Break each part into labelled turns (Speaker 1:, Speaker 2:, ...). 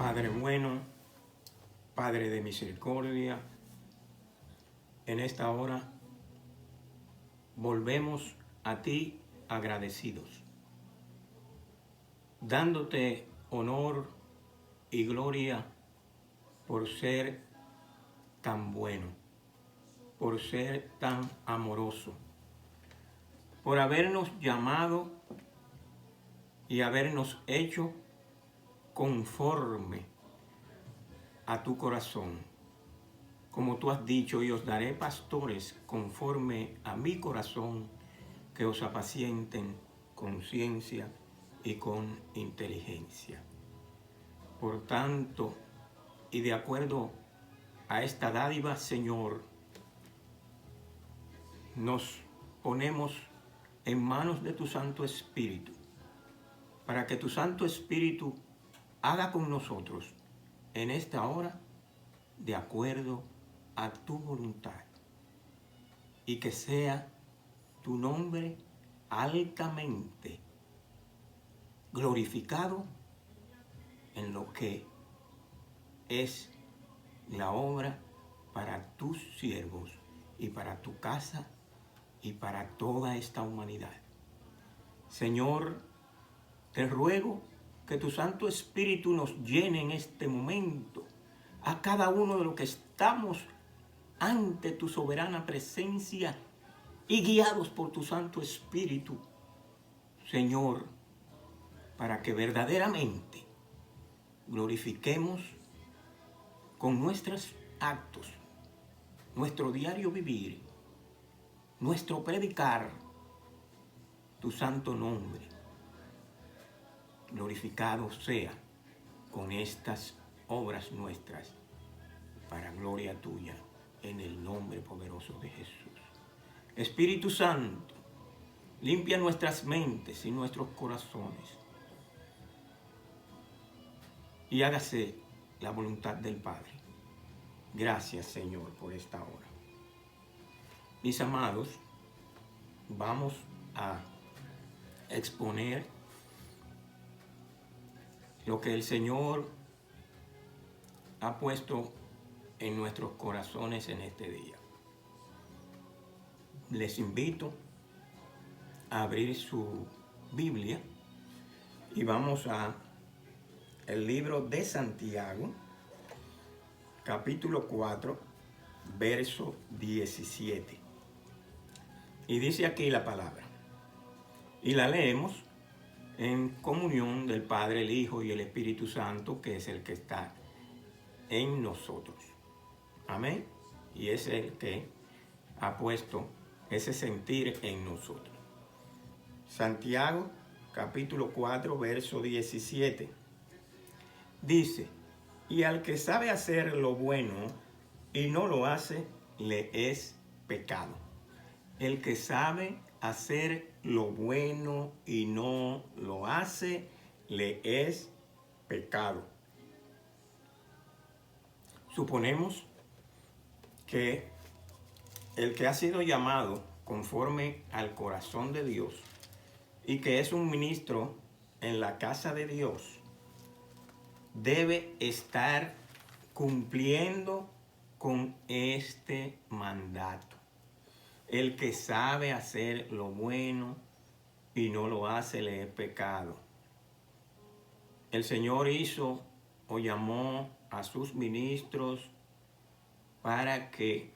Speaker 1: Padre bueno, Padre de misericordia, en esta hora volvemos a ti agradecidos, dándote honor y gloria por ser tan bueno, por ser tan amoroso, por habernos llamado y habernos hecho conforme a tu corazón. Como tú has dicho, y os daré pastores conforme a mi corazón, que os apacienten con ciencia y con inteligencia. Por tanto, y de acuerdo a esta dádiva, Señor, nos ponemos en manos de tu Santo Espíritu, para que tu Santo Espíritu haga con nosotros en esta hora de acuerdo a tu voluntad, y que sea tu nombre altamente glorificado en lo que es la obra para tus siervos y para tu casa y para toda esta humanidad. Señor, te ruego que tu Santo Espíritu nos llene en este momento a cada uno de los que estamos ante tu soberana presencia y guiados por tu Santo Espíritu, Señor, para que verdaderamente glorifiquemos con nuestros actos, nuestro diario vivir, nuestro predicar, tu santo nombre. Glorificado sea con estas obras nuestras, para gloria tuya, en el nombre poderoso de Jesús. Espíritu Santo, limpia nuestras mentes y nuestros corazones, y hágase la voluntad del Padre. Gracias, Señor, por esta hora. Mis amados, vamos a exponer lo que el Señor ha puesto en nuestros corazones en este día. Les invito a abrir su Biblia y vamos a el libro de Santiago, capítulo 4, verso 17. Y dice aquí la palabra, y la leemos en comunión del Padre, el Hijo y el Espíritu Santo, que es el que está en nosotros. Amén. Y es el que ha puesto ese sentir en nosotros. Santiago, capítulo 4, verso 17. Dice, y al que sabe hacer lo bueno y no lo hace, le es pecado. El que sabe hacer lo bueno y no lo hace, le es pecado. Suponemos que el que ha sido llamado conforme al corazón de Dios y que es un ministro en la casa de Dios, debe estar cumpliendo con este mandato. El que sabe hacer lo bueno y no lo hace, le es pecado. El Señor hizo o llamó a sus ministros para que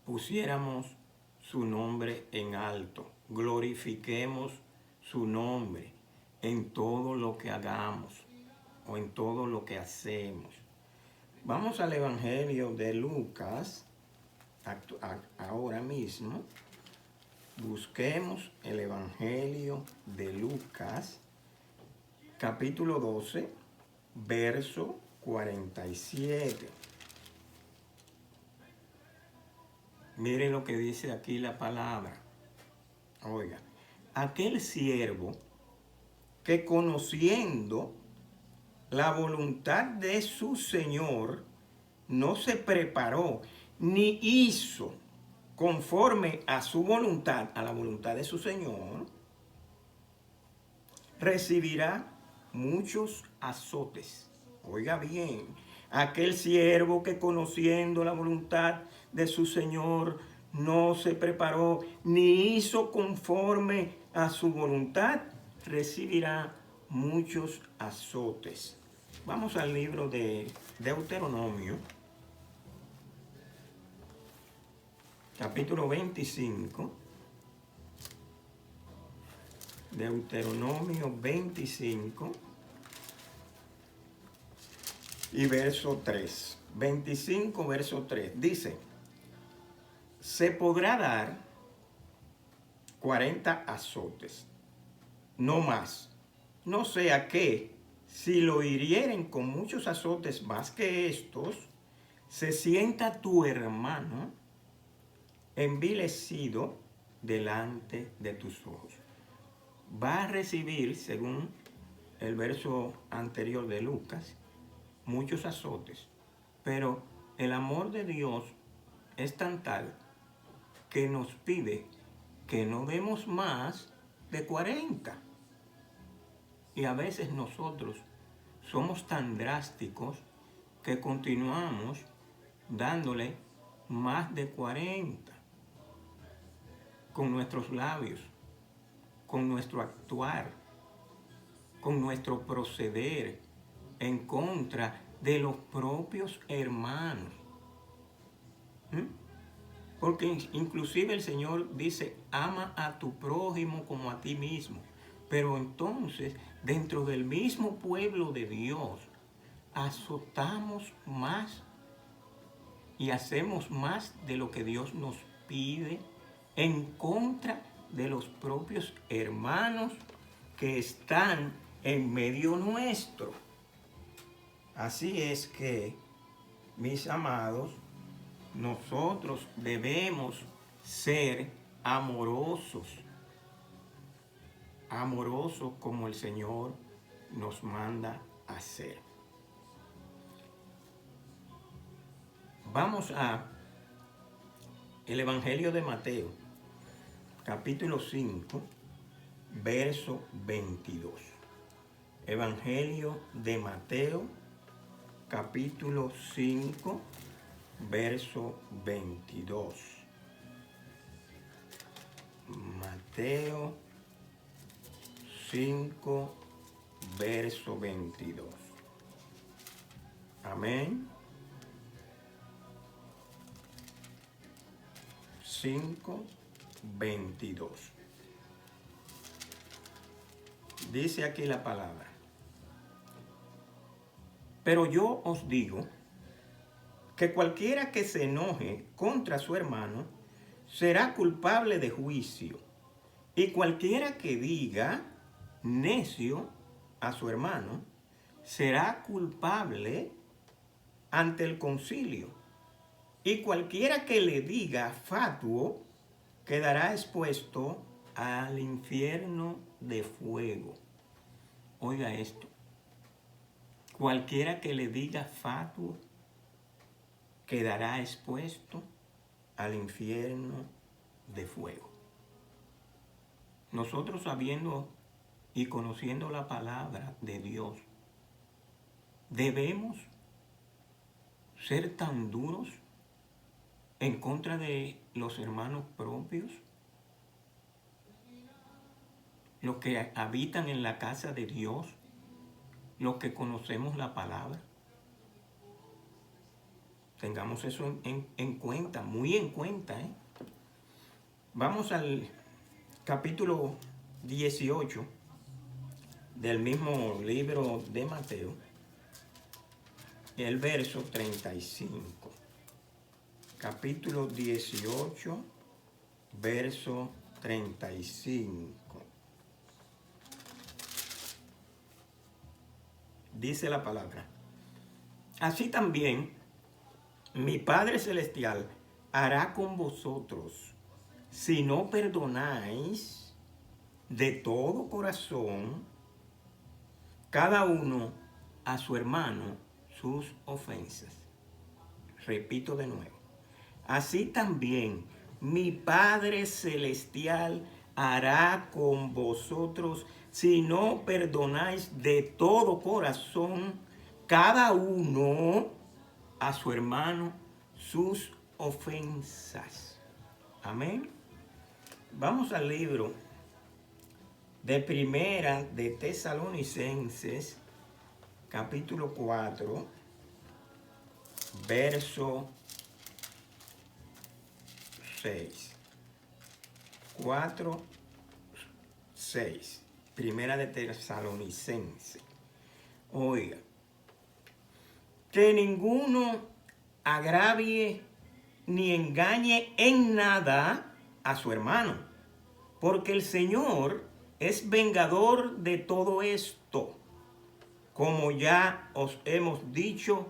Speaker 1: pusiéramos su nombre en alto, glorifiquemos su nombre en todo lo que hagamos o en todo lo que hacemos. Vamos al Evangelio de Lucas, ahora mismo. Busquemos el Evangelio de Lucas, capítulo 12, verso 47. Miren lo que dice aquí la palabra. Oiga, aquel siervo que conociendo la voluntad de su Señor no se preparó ni hizo conforme a su voluntad, a la voluntad de su Señor, recibirá muchos azotes. Oiga bien, aquel siervo que conociendo la voluntad de su Señor no se preparó ni hizo conforme a su voluntad, recibirá muchos azotes. Vamos al libro de Deuteronomio, capítulo 25. Deuteronomio 25 y verso 3. 25, verso 3. Dice, se podrá dar 40 azotes, no más. No sea que, si lo hirieren con muchos azotes más que estos, se sienta tu hermano envilecido delante de tus ojos. Va a recibir, según el verso anterior de Lucas, muchos azotes, pero el amor de Dios es tan tal que nos pide que no demos más de 40. Y a veces nosotros somos tan drásticos que continuamos dándole más de 40 con nuestros labios, con nuestro actuar, con nuestro proceder en contra de los propios hermanos. Porque inclusive el Señor dice, ama a tu prójimo como a ti mismo. Pero entonces, dentro del mismo pueblo de Dios, azotamos más y hacemos más de lo que Dios nos pide en contra de los propios hermanos que están en medio nuestro. Así es que, mis amados, nosotros debemos ser amorosos, amorosos como el Señor nos manda a ser. Vamos a el Evangelio de Mateo, capítulo 5, verso 22. Evangelio de Mateo, capítulo 5, verso 22. Mateo 5, verso 22. Amén. 5, 22. Dice aquí la palabra. Pero yo os digo que cualquiera que se enoje contra su hermano será culpable de juicio, y cualquiera que diga necio a su hermano será culpable ante el concilio, y cualquiera que le diga fatuo quedará expuesto al infierno de fuego. Oiga esto, cualquiera que le diga fatuo quedará expuesto al infierno de fuego. Nosotros sabiendo y conociendo la palabra de Dios, debemos ser tan duros en contra de los hermanos propios, los que habitan en la casa de Dios, los que conocemos la palabra. Tengamos eso en cuenta, muy en cuenta. Vamos al capítulo 18 del mismo libro de Mateo, el verso 35. Capítulo 18, verso 35. Dice la palabra: así también mi Padre Celestial hará con vosotros si no perdonáis de todo corazón cada uno a su hermano sus ofensas. Repito de nuevo. Así también mi Padre Celestial hará con vosotros si no perdonáis de todo corazón cada uno a su hermano sus ofensas. Amén. Vamos al libro de Primera de Tesalonicenses, capítulo 4, verso 6. 4, 6. Primera de Tesalonicenses. Oiga, que ninguno agravie ni engañe en nada a su hermano, porque el Señor es vengador de todo esto, como ya os hemos dicho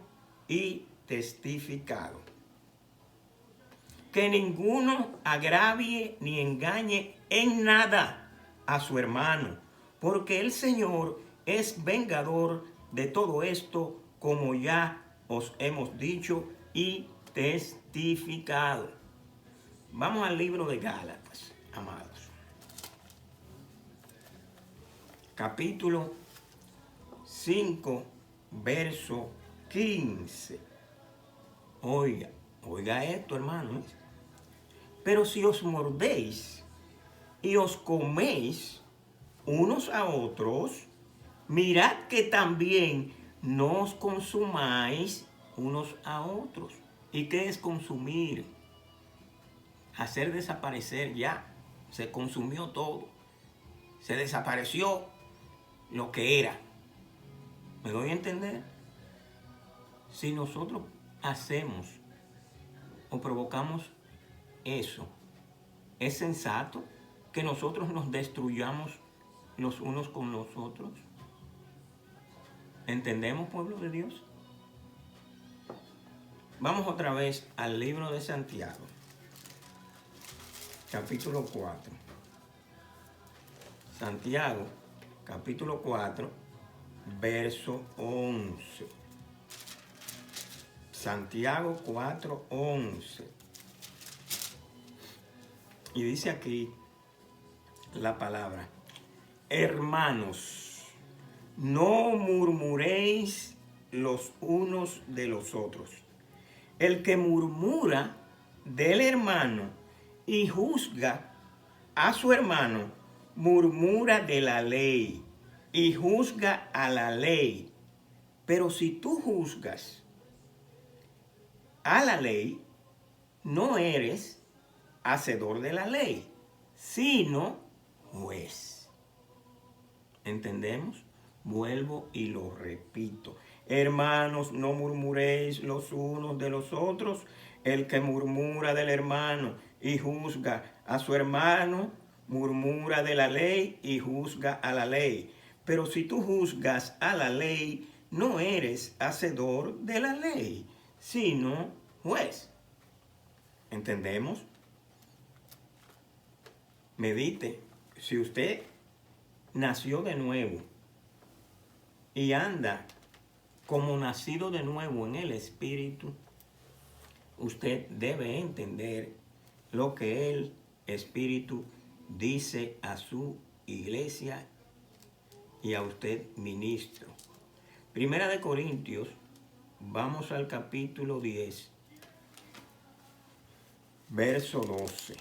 Speaker 1: y testificado. Que ninguno agravie ni engañe en nada a su hermano, porque el Señor es vengador de todo esto, como ya os hemos dicho y testificado. Vamos al libro de Gálatas, amados. Capítulo 5, verso 15. Oiga esto, hermanos. Pero si os mordéis y os coméis unos a otros, mirad que también no os consumáis unos a otros. ¿Y qué es consumir? Hacer desaparecer ya. Se consumió todo. Se desapareció lo que era. ¿Me doy a entender? Si nosotros hacemos o provocamos eso, ¿es sensato que nosotros nos destruyamos los unos con los otros? ¿Entendemos, pueblo de Dios? Vamos otra vez al libro de Santiago, capítulo 4. Santiago, capítulo 4, verso 11. Santiago 4, 11. Y dice aquí la palabra: hermanos, no murmuréis los unos de los otros. El que murmura del hermano y juzga a su hermano, murmura de la ley y juzga a la ley. Pero si tú juzgas a la ley, no eres hacedor de la ley, sino juez. ¿Entendemos? Vuelvo y lo repito. Hermanos, no murmuréis los unos de los otros. El que murmura del hermano y juzga a su hermano, murmura de la ley y juzga a la ley. Pero si tú juzgas a la ley, no eres hacedor de la ley, sino juez. ¿Entendemos? Medite. Si usted nació de nuevo y anda como nacido de nuevo en el Espíritu, usted debe entender lo que el Espíritu dice a su iglesia y a usted, ministro. Primera de Corintios, vamos al capítulo 10, verso 12.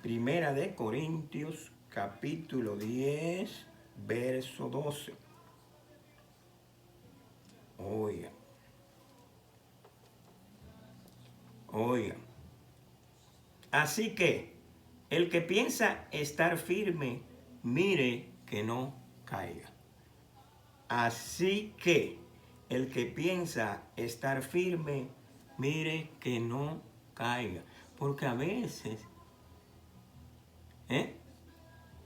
Speaker 1: Primera de Corintios, capítulo 10, verso 12. Oiga. Así que el que piensa estar firme, mire que no caiga. Así que el que piensa estar firme, mire que no caiga. Porque a veces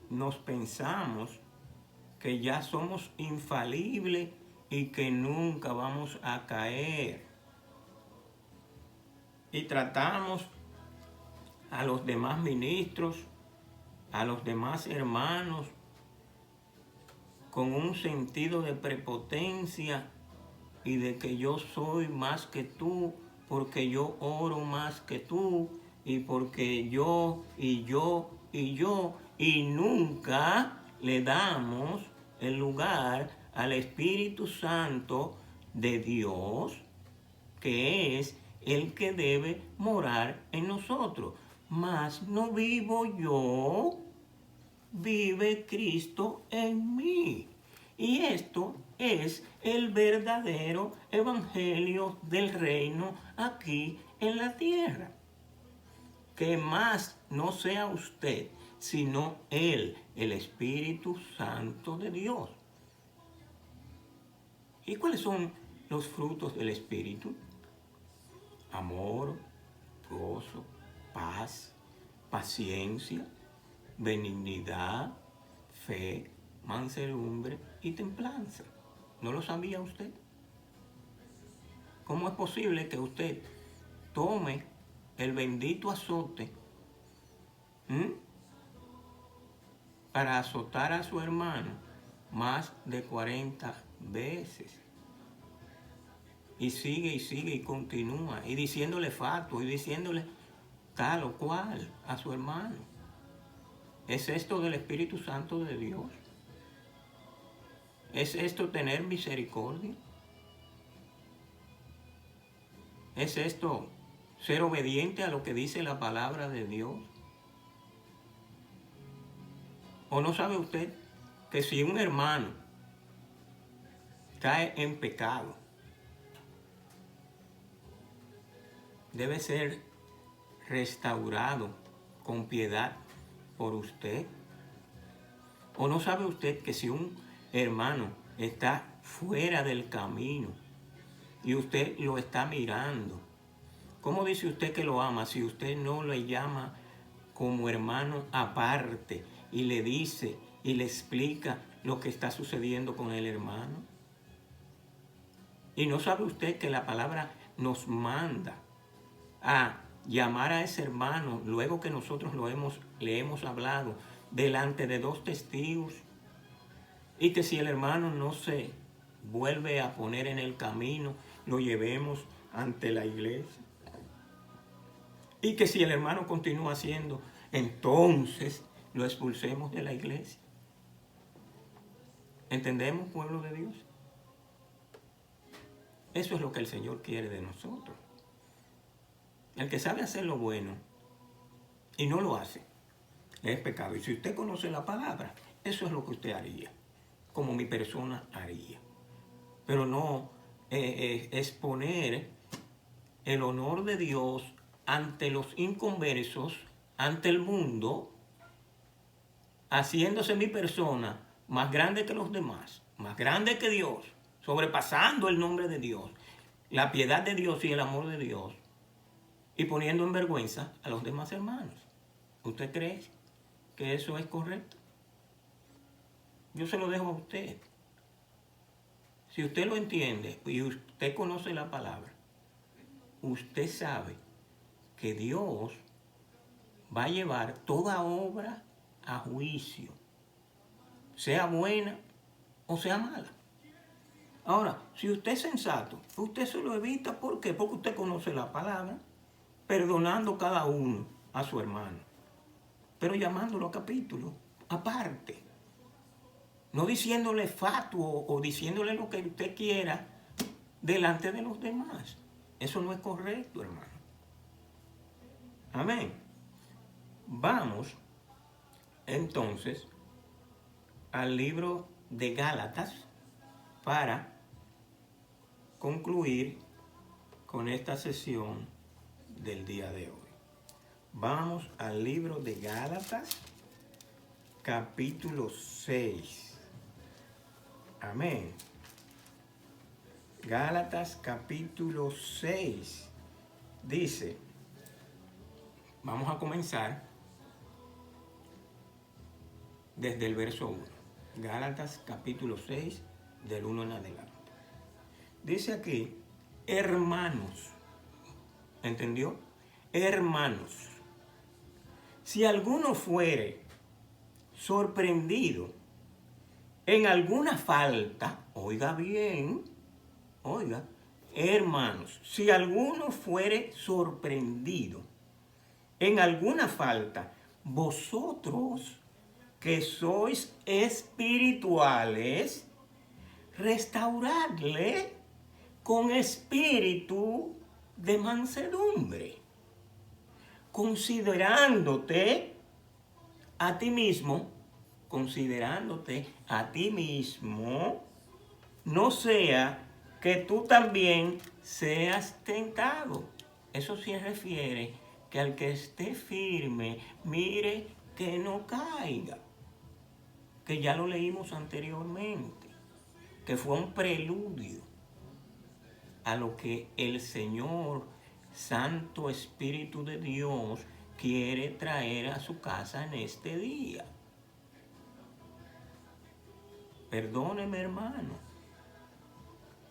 Speaker 1: nos pensamos que ya somos infalibles y que nunca vamos a caer. Y tratamos a los demás ministros, a los demás hermanos, con un sentido de prepotencia y de que yo soy más que tú, porque yo oro más que tú, y porque yo, y nunca le damos el lugar al Espíritu Santo de Dios, que es el que debe morar en nosotros. Mas no vivo yo, vive Cristo en mí. Y esto es el verdadero evangelio del reino aquí en la tierra. Que más no sea usted, sino Él, el Espíritu Santo de Dios. ¿Y cuáles son los frutos del Espíritu? Amor, gozo, paz, paciencia, benignidad, fe, mansedumbre y templanza. ¿No lo sabía usted? ¿Cómo es posible que usted tome el bendito azote para azotar a su hermano más de 40 veces? Y sigue y continúa, y diciéndole fatuo, y diciéndole tal o cual a su hermano. ¿Es esto del Espíritu Santo de Dios? ¿Es esto tener misericordia? ¿Es esto ser obediente a lo que dice la palabra de Dios? ¿O no sabe usted que si un hermano cae en pecado, debe ser restaurado con piedad por usted? ¿O no sabe usted que si un hermano está fuera del camino y usted lo está mirando, cómo dice usted que lo ama si usted no le llama como hermano aparte y le dice y le explica lo que está sucediendo con el hermano? ¿Y no sabe usted que la palabra nos manda a llamar a ese hermano luego que nosotros le hemos hablado delante de 2 testigos? Y que si el hermano no se vuelve a poner en el camino, lo llevemos ante la iglesia. Y que si el hermano continúa haciendo, entonces lo expulsemos de la iglesia. ¿Entendemos, pueblo de Dios? Eso es lo que el Señor quiere de nosotros. El que sabe hacer lo bueno y no lo hace, es pecado. Y si usted conoce la palabra, eso es lo que usted haría, como mi persona haría. Pero no exponer el honor de Dios ante los inconversos, ante el mundo, haciéndose mi persona más grande que los demás, más grande que Dios, sobrepasando el nombre de Dios, la piedad de Dios y el amor de Dios, y poniendo en vergüenza a los demás hermanos. ¿Usted cree que eso es correcto? Yo se lo dejo a usted. Si usted lo entiende y usted conoce la palabra, usted sabe que Dios va a llevar toda obra a juicio, sea buena o sea mala. Ahora, si usted es sensato, usted se lo evita. ¿Por qué? Porque usted conoce la palabra, perdonando cada uno a su hermano, pero llamándolo a capítulo aparte. No diciéndole fatuo o diciéndole lo que usted quiera delante de los demás. Eso no es correcto, hermano. Amén. Vamos entonces al libro de Gálatas para concluir con esta sesión del día de hoy. Vamos al libro de Gálatas, capítulo 6. Amén. Gálatas capítulo 6 dice, vamos a comenzar desde el verso 1. Gálatas capítulo 6 del 1 en adelante. Dice aquí, hermanos, ¿entendió? Hermanos, si alguno fuere sorprendido en alguna falta, oiga bien, oiga, hermanos, si alguno fuere sorprendido en alguna falta, vosotros que sois espirituales, restauradle con espíritu de mansedumbre, considerándote a ti mismo, no sea que tú también seas tentado. Eso se refiere que al que esté firme, mire que no caiga. Que ya lo leímos anteriormente, que fue un preludio a lo que el Señor, Santo Espíritu de Dios, quiere traer a su casa en este día. Perdóneme, hermano.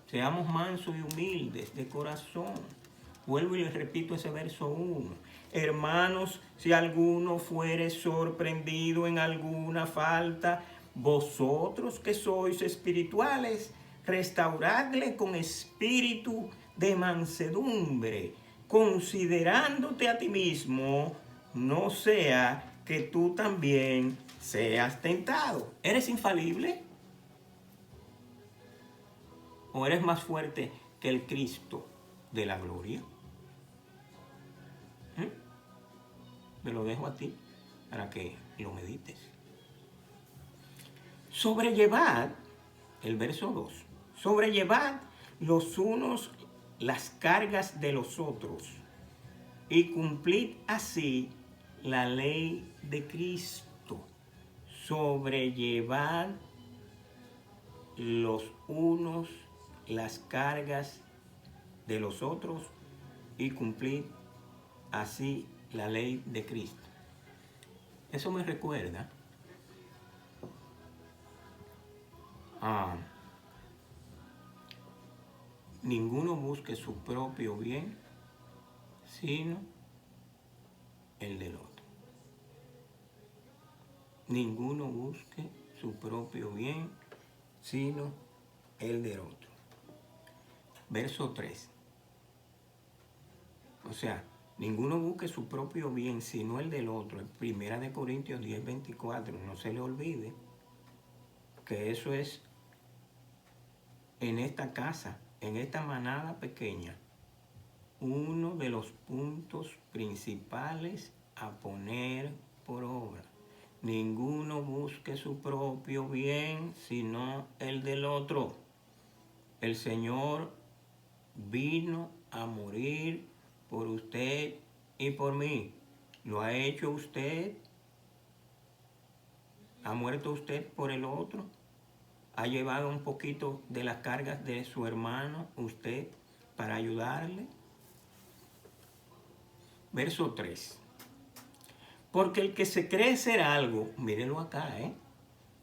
Speaker 1: Seamos mansos y humildes de corazón. Vuelvo y les repito ese verso 1. Hermanos, si alguno fuere sorprendido en alguna falta, vosotros que sois espirituales, restauradle con espíritu de mansedumbre, considerándote a ti mismo, no sea que tú también seas tentado. ¿Eres infalible? ¿O eres más fuerte que el Cristo de la gloria? Me lo dejo a ti para que lo medites. Sobrellevad, el verso 2, sobrellevad los unos las cargas de los otros y cumplid así la ley de Cristo. Sobrellevad los unos las cargas de los otros y cumplid así la ley de Cristo. Eso me recuerda a ninguno busque su propio bien, sino el del otro. Ninguno busque su propio bien, sino el del otro. Verso 3. O sea, ninguno busque su propio bien, sino el del otro. Primera de Corintios 10:24. No se le olvide que eso es en esta casa, en esta manada pequeña, uno de los puntos principales a poner por obra. Ninguno busque su propio bien, sino el del otro. El Señor vino a morir por usted y por mí. ¿Lo ha hecho usted? ¿Ha muerto usted por el otro? ¿Ha llevado un poquito de las cargas de su hermano usted para ayudarle? Verso 3. Porque el que se cree ser algo, mírelo acá,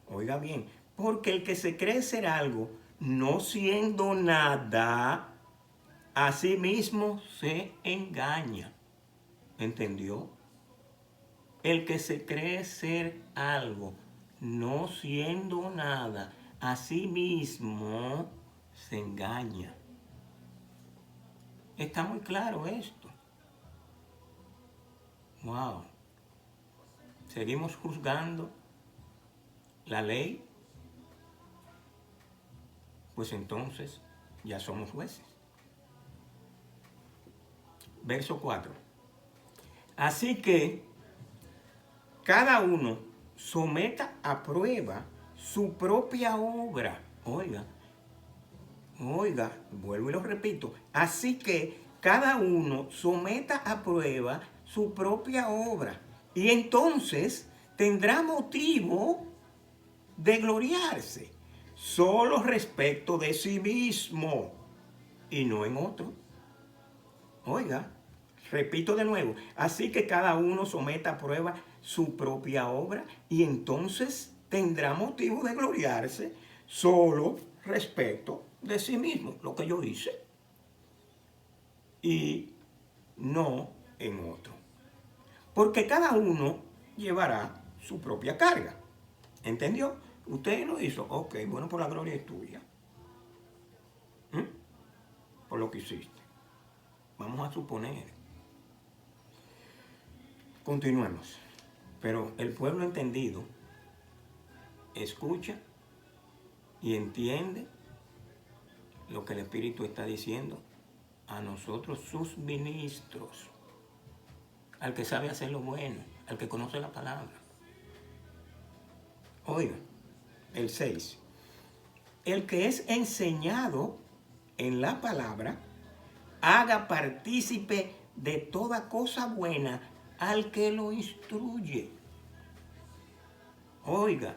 Speaker 1: oiga bien, porque el que se cree ser algo, no siendo nada, a sí mismo se engaña. ¿Entendió? El que se cree ser algo, no siendo nada, a sí mismo se engaña. Está muy claro esto. Wow. Seguimos juzgando la ley, pues entonces ya somos jueces. Verso 4. Así que cada uno someta a prueba su propia obra. Oiga, vuelvo y lo repito. Así que cada uno someta a prueba su propia obra. Y entonces tendrá motivo de gloriarse solo respecto de sí mismo y no en otro. Oiga, repito de nuevo. Así que cada uno someta a prueba su propia obra y entonces tendrá motivo de gloriarse solo respecto de sí mismo, lo que yo hice, y no en otro. Porque cada uno llevará su propia carga. ¿Entendió? Usted lo hizo. Ok, bueno, por la gloria es tuya. Por lo que hiciste. Vamos a suponer. Continuemos. Pero el pueblo entendido escucha y entiende lo que el Espíritu está diciendo a nosotros, sus ministros, al que sabe hacer lo bueno, al que conoce la palabra. Oiga, el 6. El que es enseñado en la palabra, haga partícipe de toda cosa buena al que lo instruye. Oiga,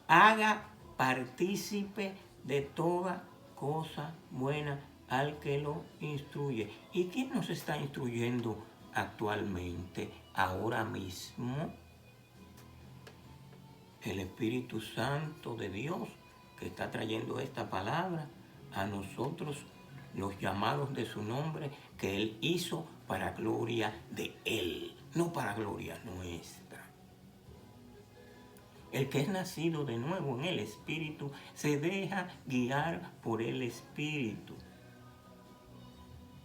Speaker 1: haga partícipe de toda cosa buena al que lo instruye. ¿Y quién nos está instruyendo actualmente, ahora mismo? El Espíritu Santo de Dios, que está trayendo esta palabra a nosotros, los llamados de su nombre, que Él hizo para gloria de Él, no para gloria nuestra. El que es nacido de nuevo en el Espíritu se deja guiar por el Espíritu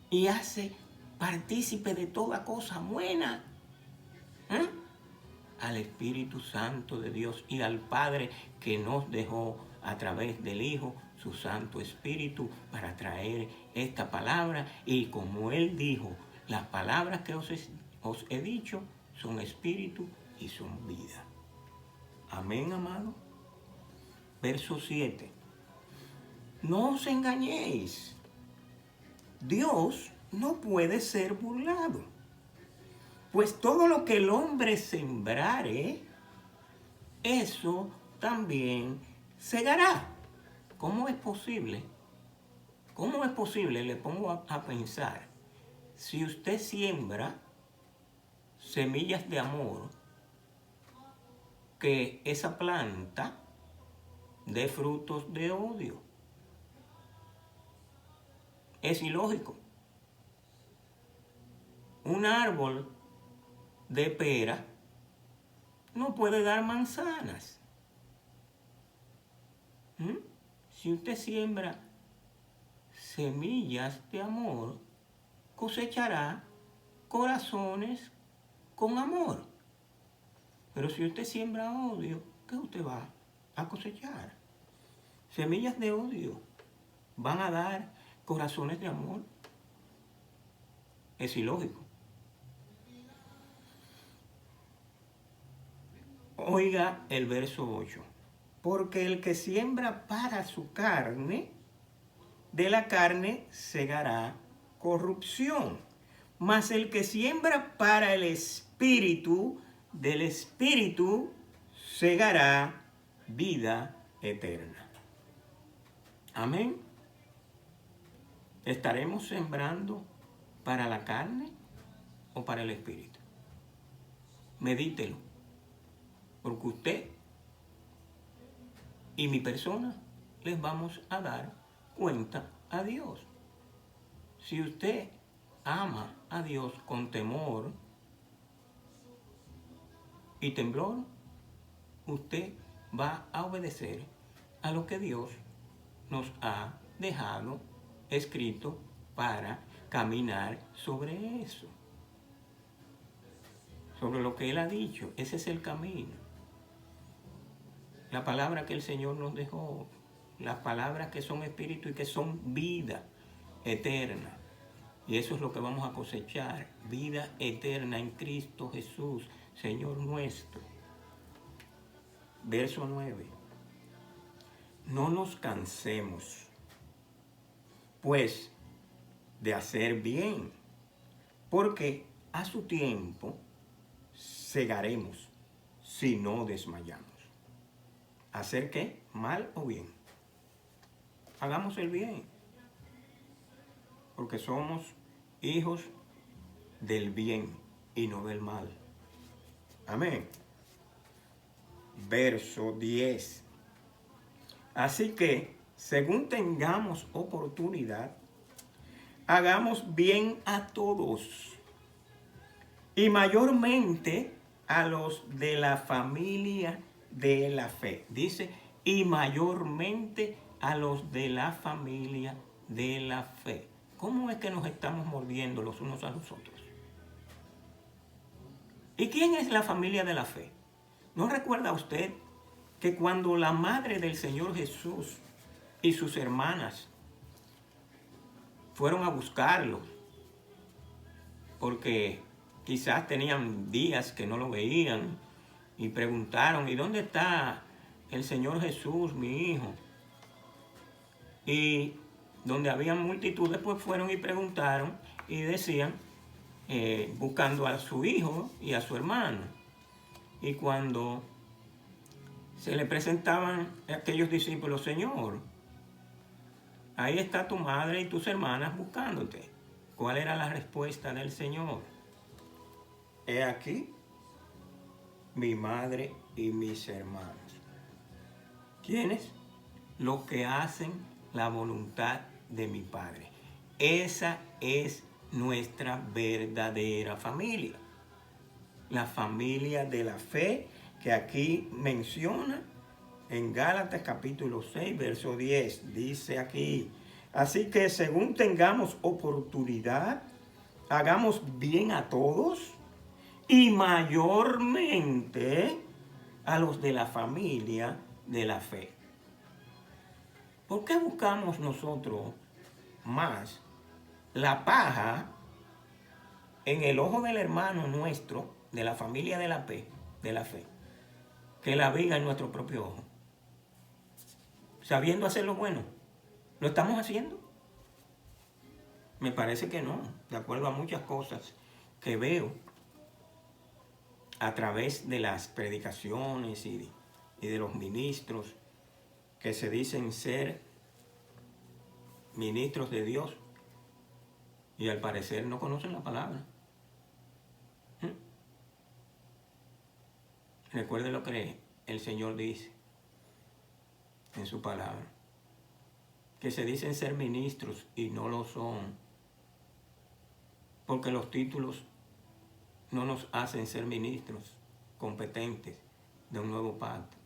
Speaker 1: y hace partícipe de toda cosa buena al Espíritu Santo de Dios y al Padre que nos dejó a través del Hijo su Santo Espíritu para traer esta palabra. Y como Él dijo, las palabras que os he dicho son espíritu y son vida. Amén, amado. Verso 7. No os engañéis. Dios no puede ser burlado. Pues todo lo que el hombre sembrare, eso también segará. ¿Cómo es posible? ¿Cómo es posible? Le pongo a pensar. Si usted siembra semillas de amor, que esa planta dé frutos de odio. Es ilógico. Un árbol de pera no puede dar manzanas. Si usted siembra semillas de amor, cosechará corazones con amor. Pero si usted siembra odio, ¿qué usted va a cosechar? Semillas de odio van a dar corazones de amor. Es ilógico. Oiga el verso 8. Porque el que siembra para su carne, de la carne segará corrupción. Mas el que siembra para el Espíritu, del Espíritu segará vida eterna. Amén. ¿Estaremos sembrando para la carne o para el Espíritu? Medítelo. Porque usted y mi persona les vamos a dar cuenta a Dios. Si usted ama a Dios con temor y temblor, usted va a obedecer a lo que Dios nos ha dejado escrito para caminar sobre eso. Sobre lo que Él ha dicho. Ese es el camino. La palabra que el Señor nos dejó. Las palabras que son espíritu y que son vida eterna. Y eso es lo que vamos a cosechar. Vida eterna en Cristo Jesús, Señor nuestro. Verso 9. No nos cansemos, pues, de hacer bien, porque a su tiempo segaremos si no desmayamos. ¿Hacer qué? ¿Mal o bien? Hagamos el bien, porque somos hijos del bien y no del mal. Amén. Verso 10. Así que, según tengamos oportunidad, hagamos bien a todos, y mayormente a los de la familia de la fe. Dice, y mayormente a los de la familia de la fe. ¿Cómo es que nos estamos mordiendo los unos a los otros? ¿Y quién es la familia de la fe? ¿No recuerda usted que cuando la madre del Señor Jesús y sus hermanas fueron a buscarlo, porque quizás tenían días que no lo veían, y preguntaron, ¿y dónde está el Señor Jesús, mi hijo? Y donde había multitudes, pues fueron y preguntaron y decían, buscando a su hijo y a su hermano. Y cuando se le presentaban a aquellos discípulos, Señor, ahí está tu madre y tus hermanas buscándote. ¿Cuál era la respuesta del Señor? He aquí mi madre y mis hermanos. ¿Quiénes? Los que hacen la voluntad de mi Padre. Esa es nuestra verdadera familia. La familia de la fe que aquí menciona en Gálatas capítulo 6, verso 10. Dice aquí, así que según tengamos oportunidad, hagamos bien a todos y mayormente a los de la familia de la fe. ¿Por qué buscamos nosotros más la paja en el ojo del hermano nuestro, de la familia de la fe, que la viga en nuestro propio ojo? Sabiendo hacer lo bueno, ¿lo estamos haciendo? Me parece que no, de acuerdo a muchas cosas que veo a través de las predicaciones y de los ministros que se dicen ser ministros de Dios y al parecer no conocen la palabra. Recuerde lo que el Señor dice en su palabra, que se dicen ser ministros y no lo son, porque los títulos no nos hacen ser ministros competentes de un nuevo pacto.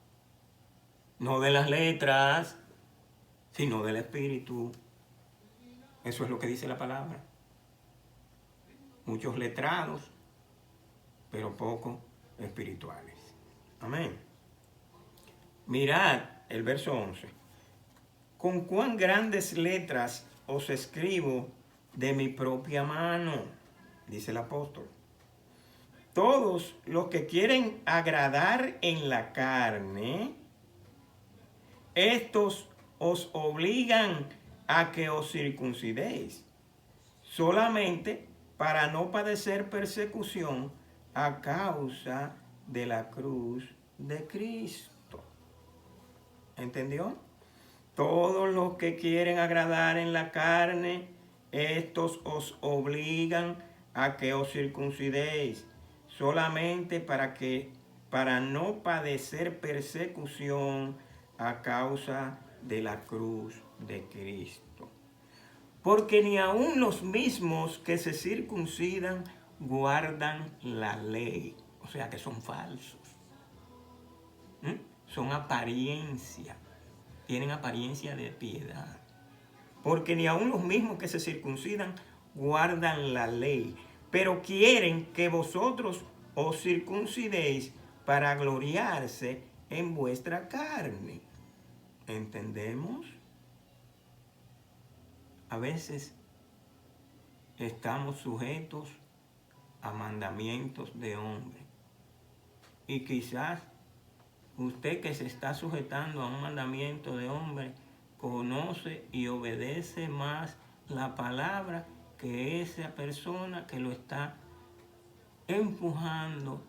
Speaker 1: No de las letras, sino del Espíritu. Eso es lo que dice la palabra. Muchos letrados, pero poco espirituales. Amén. Mirad el verso 11. Con cuán grandes letras os escribo de mi propia mano, dice el apóstol. Todos los que quieren agradar en la carne, estos os obligan a que os circuncidéis, solamente para no padecer persecución a causa de la cruz de Cristo. ¿Entendió? Todos los que quieren agradar en la carne, estos os obligan a que os circuncidéis, solamente para no padecer persecución a causa de la cruz de Cristo. Porque ni aun los mismos que se circuncidan guardan la ley. O sea que son falsos. Son apariencia. Tienen apariencia de piedad. Porque ni aun los mismos que se circuncidan guardan la ley. Pero quieren que vosotros os circuncidéis para gloriarse en vuestra carne. ¿Entendemos? A veces estamos sujetos a mandamientos de hombre. Y quizás usted que se está sujetando a un mandamiento de hombre conoce y obedece más la palabra que esa persona que lo está empujando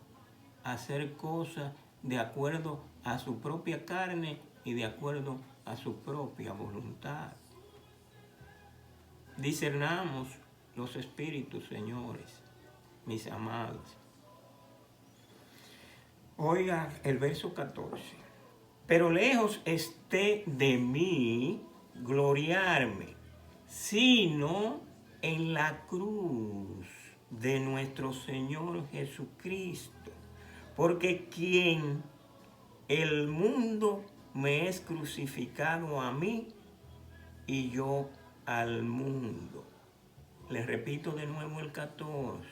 Speaker 1: a hacer cosas de acuerdo a su propia carne y de acuerdo a su propia voluntad. Discernamos los espíritus, señores, mis amados. Oiga el verso 14. Pero lejos esté de mí gloriarme, sino en la cruz de nuestro Señor Jesucristo. Porque quien el mundo me es crucificado a mí y yo al mundo. Les repito de nuevo el 14.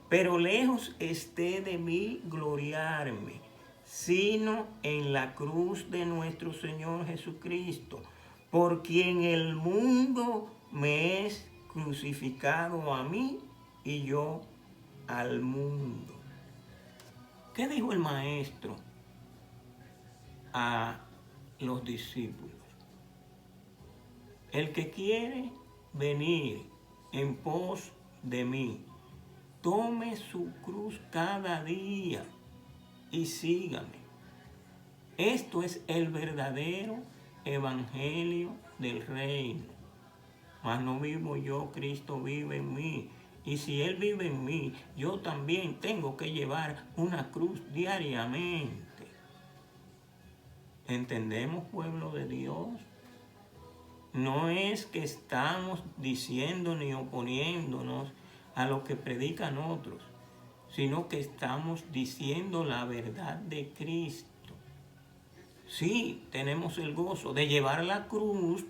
Speaker 1: Pero lejos esté de mí gloriarme, sino en la cruz de nuestro Señor Jesucristo, por quien el mundo me es crucificado a mí y yo al mundo. ¿Qué dijo el maestro a los discípulos? El que quiere venir en pos de mí, tome su cruz cada día y sígame. Esto es el verdadero evangelio del reino. Mas no vivo yo, Cristo vive en mí. Y si Él vive en mí, yo también tengo que llevar una cruz diariamente. ¿Entendemos, pueblo de Dios? No es que estamos diciendo ni oponiéndonos a lo que predican otros, sino que estamos diciendo la verdad de Cristo. Sí, tenemos el gozo de llevar la cruz,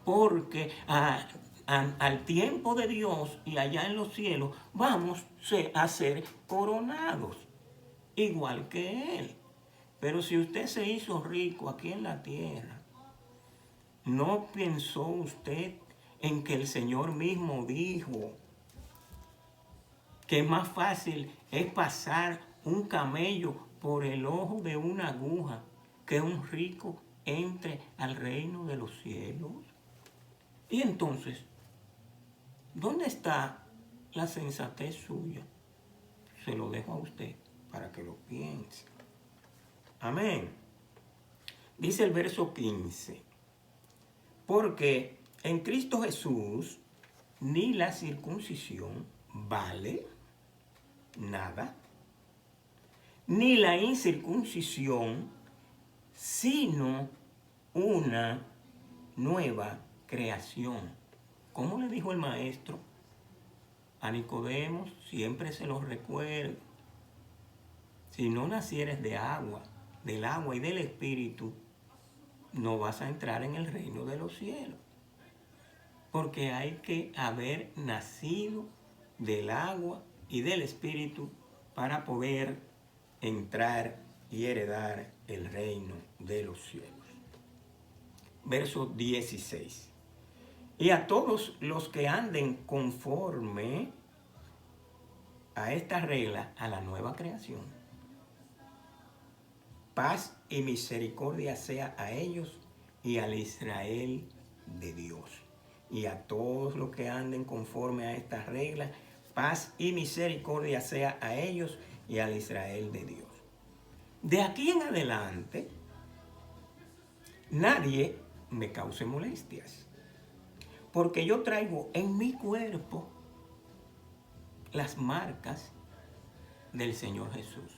Speaker 1: porque al tiempo de Dios y allá en los cielos vamos a ser coronados, igual que Él. Pero si usted se hizo rico aquí en la tierra, ¿no pensó usted en que el Señor mismo dijo que más fácil es pasar un camello por el ojo de una aguja que un rico entre al reino de los cielos? Y entonces, ¿dónde está la sensatez suya? Se lo dejo a usted para que lo piense. Amén. Dice el verso 15. Porque en Cristo Jesús ni la circuncisión vale nada, ni la incircuncisión, sino una nueva creación. ¿Cómo le dijo el maestro a Nicodemo? Siempre se lo recuerdo. Si no nacieres de agua, del agua y del Espíritu, no vas a entrar en el reino de los cielos. Porque hay que haber nacido del agua y del Espíritu para poder entrar y heredar el reino de los cielos. Verso 16. Y a todos los que anden conforme a esta regla, a la nueva creación, paz y misericordia sea a ellos y al Israel de Dios. Y a todos los que anden conforme a estas reglas, paz y misericordia sea a ellos y al Israel de Dios. De aquí en adelante, nadie me cause molestias, porque yo traigo en mi cuerpo las marcas del Señor Jesús.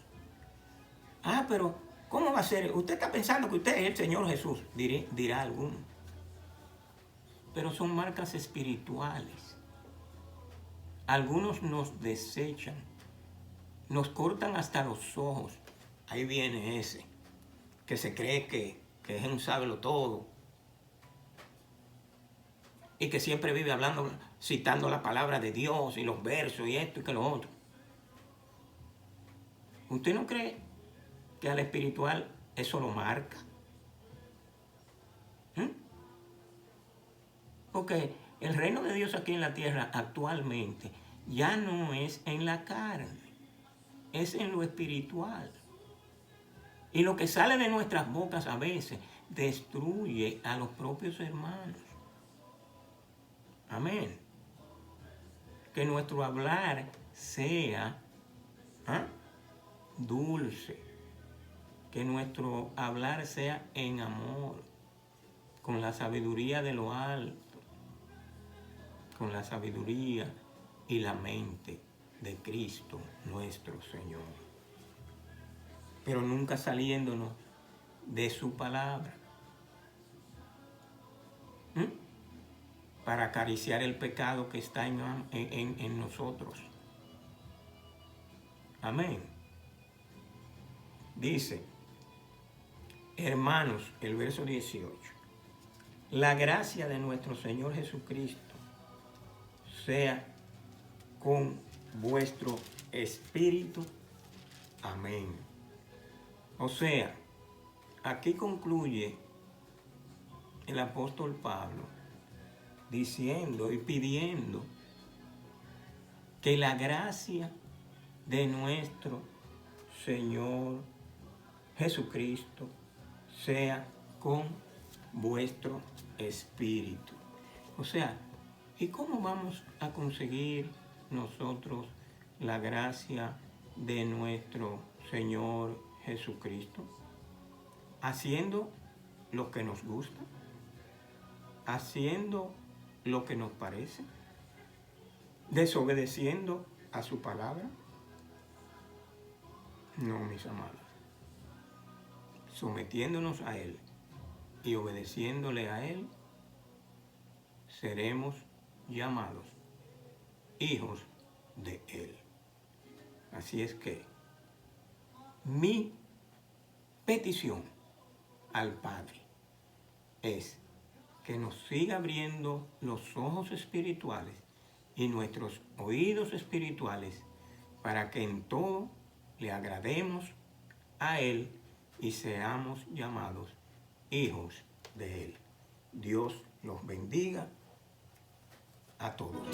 Speaker 1: Ah, pero ¿cómo va a ser? Usted está pensando que usted es el Señor Jesús, dirá alguno. Pero son marcas espirituales. Algunos nos desechan, nos cortan hasta los ojos. Ahí viene ese, que se cree que es un sábelo todo y que siempre vive hablando, citando la palabra de Dios y los versos y esto y que lo otro. ¿Usted no cree que al espiritual eso lo marca? Porque el reino de Dios aquí en la tierra actualmente ya no es en la carne, es en lo espiritual. Y lo que sale de nuestras bocas a veces destruye a los propios hermanos. Amén. Que nuestro hablar sea dulce. Que nuestro hablar sea en amor, con la sabiduría de lo alto, con la sabiduría y la mente de Cristo nuestro Señor. Pero nunca saliéndonos de su palabra. Para acariciar el pecado que está en nosotros. Amén. Dice, hermanos, el verso 18, la gracia de nuestro Señor Jesucristo sea con vuestro espíritu. Amén. O sea, aquí concluye el apóstol Pablo diciendo y pidiendo que la gracia de nuestro Señor Jesucristo sea con vuestro espíritu. O sea, ¿y cómo vamos a conseguir nosotros la gracia de nuestro Señor Jesucristo? Haciendo lo que nos gusta, haciendo lo que nos parece, desobedeciendo a su palabra. No, mis amados. Sometiéndonos a Él y obedeciéndole a Él, seremos llamados hijos de Él. Así es que mi petición al Padre es que nos siga abriendo los ojos espirituales y nuestros oídos espirituales para que en todo le agrademos a Él y seamos llamados hijos de Él. Dios los bendiga a todos.